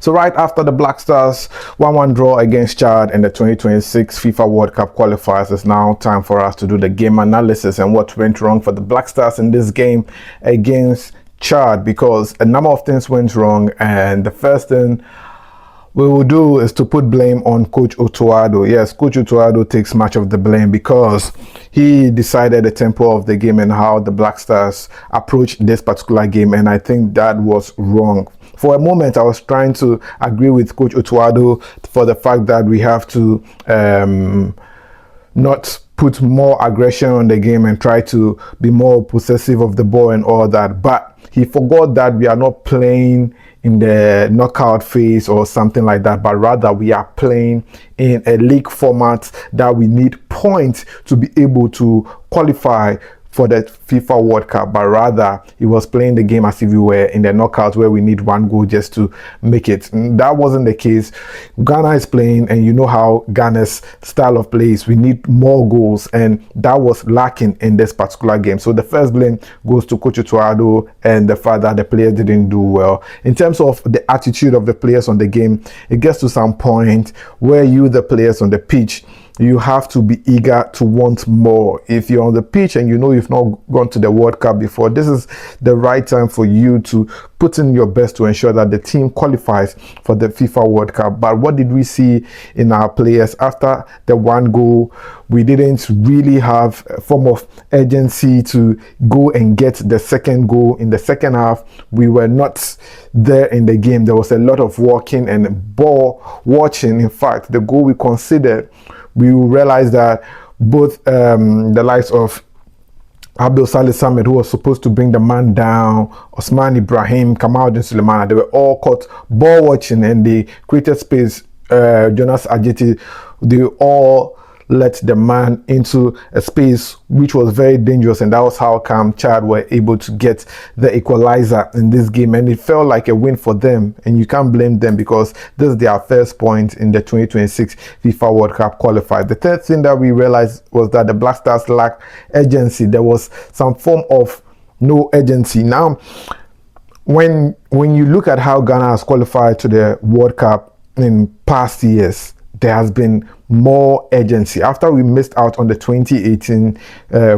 So right after the Black Stars 1-1 draw against Chad in the 2026 FIFA World Cup qualifiers, it's now time for us to do the game analysis and what went wrong for the Black Stars in this game against Chad, because a number of things went wrong, and the first thing we will do is to put blame on Coach Otto Addo. Yes, Coach Otto Addo takes much of the blame because he decided the tempo of the game and how the Black Stars approached this particular game, and I think that was wrong. For a moment, I was trying to agree with Coach Otto Addo for the fact that we have to not put more aggression on the game and try to be more possessive of the ball and all that, but he forgot that we are not playing in the knockout phase or something like that, but rather we are playing in a league format that we need points to be able to qualify for the FIFA World Cup, but rather he was playing the game as if we were in the knockouts where we need one goal just to make it. That wasn't the case. Ghana is playing, and you know how Ghana's style of play is. We need more goals, and that was lacking in this particular game. So the first blame goes to Coach Otto Addo and the fact that the players didn't do well. In terms of the attitude of the players on the game, it gets to some point where you, the players on the pitch, you have to be eager to want more. If you're on the pitch and you know you've not gone to the World Cup before, this is the right time for you to put in your best to ensure that the team qualifies for the FIFA World Cup. But what did we see in our players? After the one goal, we didn't really have a form of urgency to go and get the second goal. In the second half, we were not there in the game. There was a lot of walking and ball watching. In fact, the goal we considered, we realized that both the likes of Abdul Saleh Samed, who was supposed to bring the man down, Osman Ibrahim, Kamaldeen Sulemana, they were all caught ball watching, and they created space. Jonas Adjetey, they all let the man into a space which was very dangerous, and that was how come Chad were able to get the equalizer in this game, and it felt like a win for them, and you can't blame them because this is their first point in the 2026 FIFA World Cup qualifier. The third thing that we realized was that the Black Stars lacked urgency. There was some form of no urgency. Now, when you look at how Ghana has qualified to the World Cup in past years, there has been more urgency. After we missed out on the 2018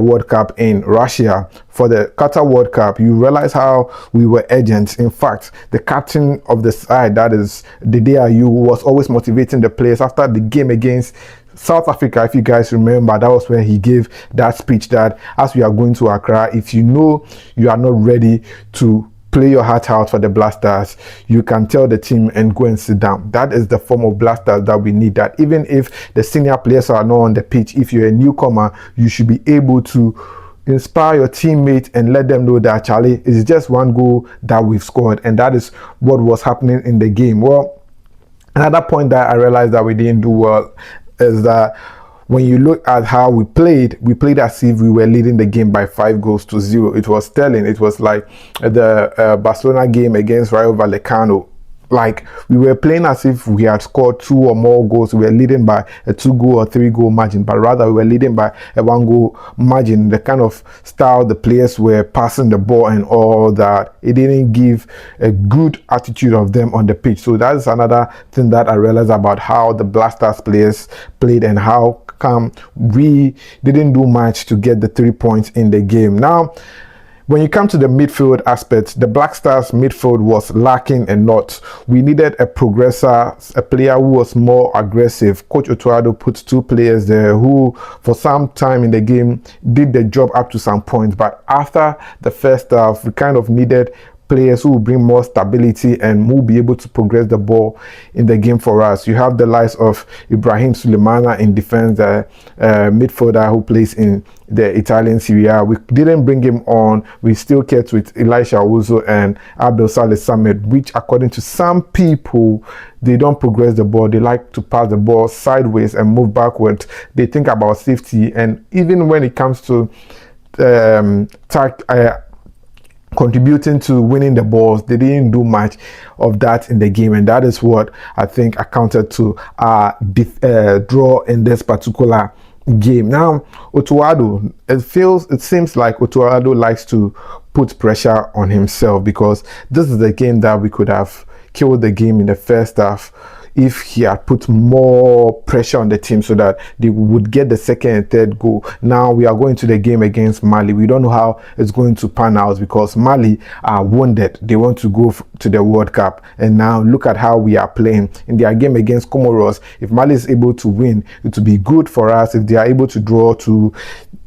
World Cup in Russia, for the Qatar World Cup, you realize how we were urgent. In fact, the captain of the side, that is Dede Ayew, was always motivating the players. After the game against South Africa, if you guys remember, that was where he gave that speech that as we are going to Accra, if you know you are not ready to play your heart out for the Black Stars, you can tell the team and go and sit down. That is the form of Black Stars that we need. That even if the senior players are not on the pitch, if you're a newcomer, you should be able to inspire your teammates and let them know that, Charlie, it's just one goal that we've scored, and that is what was happening in the game. Well, another point that I realized that we didn't do well is that when you look at how we played as if we were leading the game by 5-0. It was telling. It was like the Barcelona game against Rayo Vallecano. Like, we were playing as if we had scored 2 or more goals. We were leading by a 2-goal or 3-goal margin, but rather we were leading by a 1-goal margin. The kind of style the players were passing the ball and all that, it didn't give a good attitude of them on the pitch. So that is another thing that I realized about how the Black Stars players played and how come we didn't do much to get the 3 points in the game. Now, when you come to the midfield aspect, the Black Stars midfield was lacking a lot. We needed a progressor, a player who was more aggressive. Coach Otto Addo put 2 players there who, for some time in the game, did the job up to some point. But after the first half, we kind of needed players who will bring more stability and who will be able to progress the ball in the game for us. You have the likes of Ibrahim Sulemana in defense, the midfielder who plays in the Italian Serie A. We didn't bring him on. We still kept with Elisha Owusu and Abdul Saleh Samed, which according to some people, they don't progress the ball. They like to pass the ball sideways and move backwards. They think about safety, and even when it comes to contributing to winning the balls, they didn't do much of that in the game, and that is what I think accounted to our draw in this particular game. Now, Otto Addo, it seems like Otto Addo likes to put pressure on himself, because this is the game that we could have killed the game in the first half if he had put more pressure on the team so that they would get the second and third goal. Now we are going to the game against Mali. We don't know how it's going to pan out because Mali are wounded. They want to go to the World Cup. And now look at how we are playing in their game against Comoros. If Mali is able to win, it will be good for us. If they are able to draw, to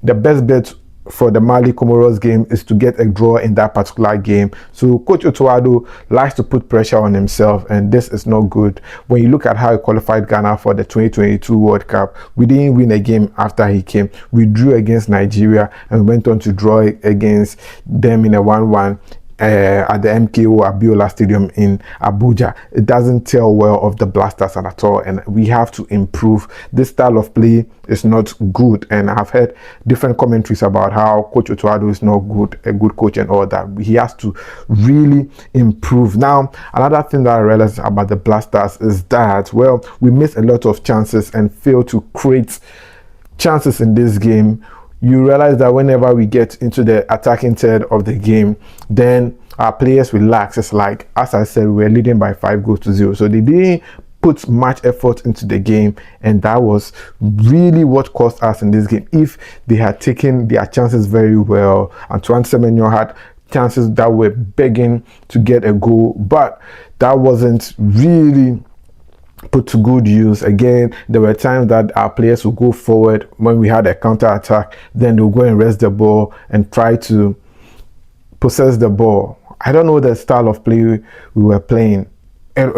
the best bet for the Mali Comoros game is to get a draw in that particular game. So Coach Otto Addo likes to put pressure on himself, and this is not good. When you look at how he qualified Ghana for the 2022 World Cup, we didn't win a game after he came. We drew against Nigeria and went on to draw against them in a 1-1 at the MKO Abiola Stadium in Abuja. It doesn't tell well of the Black Stars at all, and we have to improve. This style of play is not good, and I've heard different commentaries about how Coach Otto Addo is not good, a good coach and all that. He has to really improve. Now, another thing that I realized about the Black Stars is that, well, we missed a lot of chances and failed to create chances in this game. You realize that whenever we get into the attacking third of the game, then our players relax. It's like, as I said, we're leading by 5-0. So they didn't put much effort into the game, and that was really what cost us in this game. If they had taken their chances very well, Antoine Semenyo had chances that were begging to get a goal, but that wasn't really put to good use. Again, there were times that our players would go forward when we had a counter attack, then they'll go and rest the ball and try to possess the ball. I don't know the style of play we were playing, and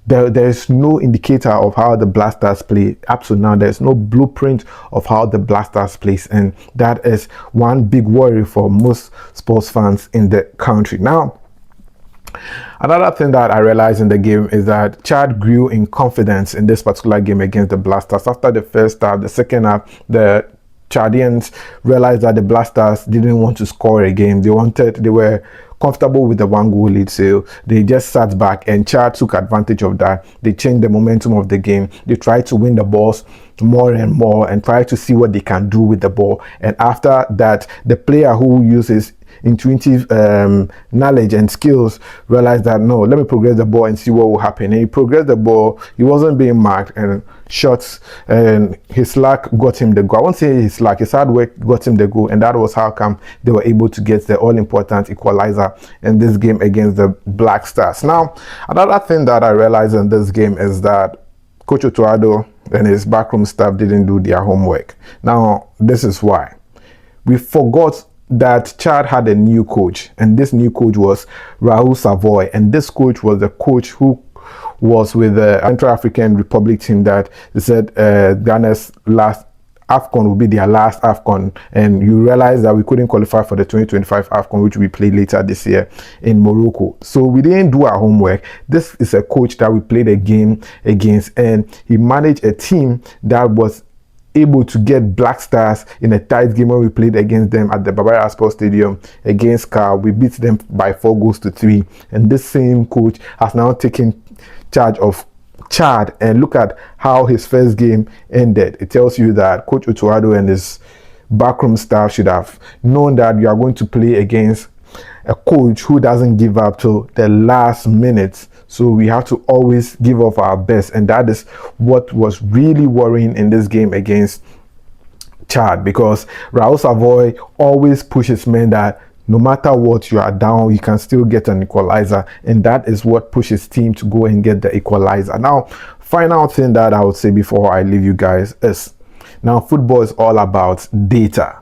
there's no indicator of how the Black Stars play up to now. There's no blueprint of how the Black Stars plays, and that is one big worry for most sports fans in the country. Now, another thing that I realized in the game is that Chad grew in confidence in this particular game against the Black Stars. After the first half, the second half, the Chadians realized that the Black Stars didn't want to score a game. They were comfortable with the 1-goal lead, so they just sat back, and Chad took advantage of that. They changed the momentum of the game. They tried to win the balls more and more and try to see what they can do with the ball. And after that, the player who uses intuitive knowledge and skills realized that, no, let me progress the ball and see what will happen. And he progressed the ball. He wasn't being marked, and shots, and his luck got him the goal. I won't say his luck, his hard work got him the goal, and that was how come they were able to get the all-important equalizer in this game against the Black Stars. Now, another thing that I realized in this game is that Coach Otto Addo and his backroom staff didn't do their homework. Now, this is why. We forgot that Chad had a new coach, and this new coach was Rahul Savoy, and this coach was the coach who was with the Central African Republic team that said Ghana's last AFCON will be their last AFCON, and you realize that we couldn't qualify for the 2025 AFCON, which we play later this year in Morocco. So we didn't do our homework. This is a coach that we played a game against, and he managed a team that was able to get Black Stars in a tight game when we played against them at the Barbara Sports Stadium against CAR. We beat them by 4-3, and this same coach has now taken charge of Chad, and look at how his first game ended. It tells you that Coach Otto Addo and his backroom staff should have known that you are going to play against a coach who doesn't give up till the last minute. So we have to always give off our best, and that is what was really worrying in this game against Chad, because Rahul Savoy always pushes men that no matter what, you are down, you can still get an equalizer, and that is what pushes team to go and get the equalizer. Now, final thing that I would say before I leave you guys is, now football is all about data,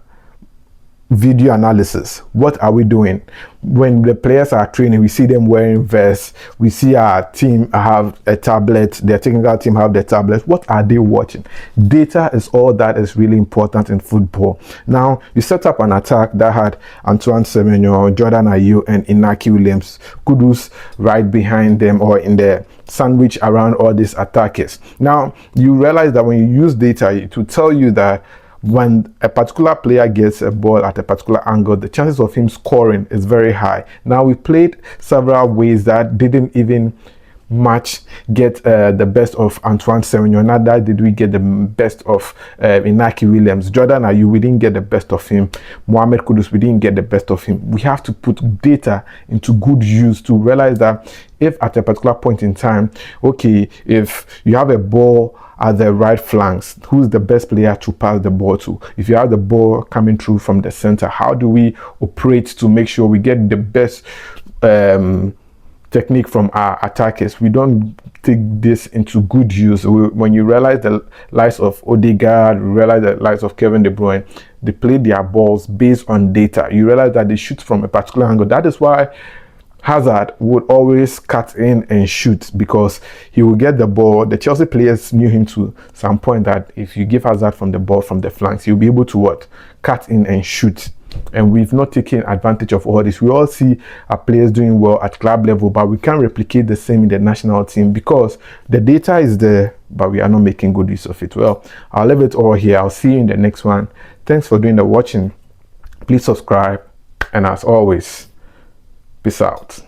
video analysis. What are we doing when the players are training? We see them wearing vests, we see our team have a tablet, their technical team have their tablet. What are they watching? Data is all that is really important in football. Now, you set up an attack that had Antoine Semenyo, Jordan Ayew, and Inaki Williams, Kudus right behind them, or in the sandwich around all these attackers. Now, you realize that when you use data to tell you that when a particular player gets a ball at a particular angle, the chances of him scoring is very high. Now, we played several ways that didn't even match get the best of Antoine Semenyo? Neither did we get the best of Inaki Williams. Jordan Ayew, we didn't get the best of him. Mohamed Kudus, we didn't get the best of him. We have to put data into good use to realize that if at a particular point in time, okay, if you have a ball at the right flanks, who's the best player to pass the ball to? If you have the ball coming through from the center, how do we operate to make sure we get the best technique from our attackers? We don't take this into good use. When you realize the likes of Odegaard, realize the likes of Kevin De Bruyne, they play their balls based on data. You realize that they shoot from a particular angle. That is why Hazard would always cut in and shoot, because he will get the ball. The Chelsea players knew him to some point that if you give Hazard from the ball from the flanks, he'll be able to what? Cut in and shoot. And we've not taken advantage of all this. We all see our players doing well at club level, but we can't replicate the same in the national team because the data is there, but we are not making good use of it. Well, I'll leave it all here. I'll see you in the next one. Thanks for doing the watching. Please subscribe. And as always, peace out.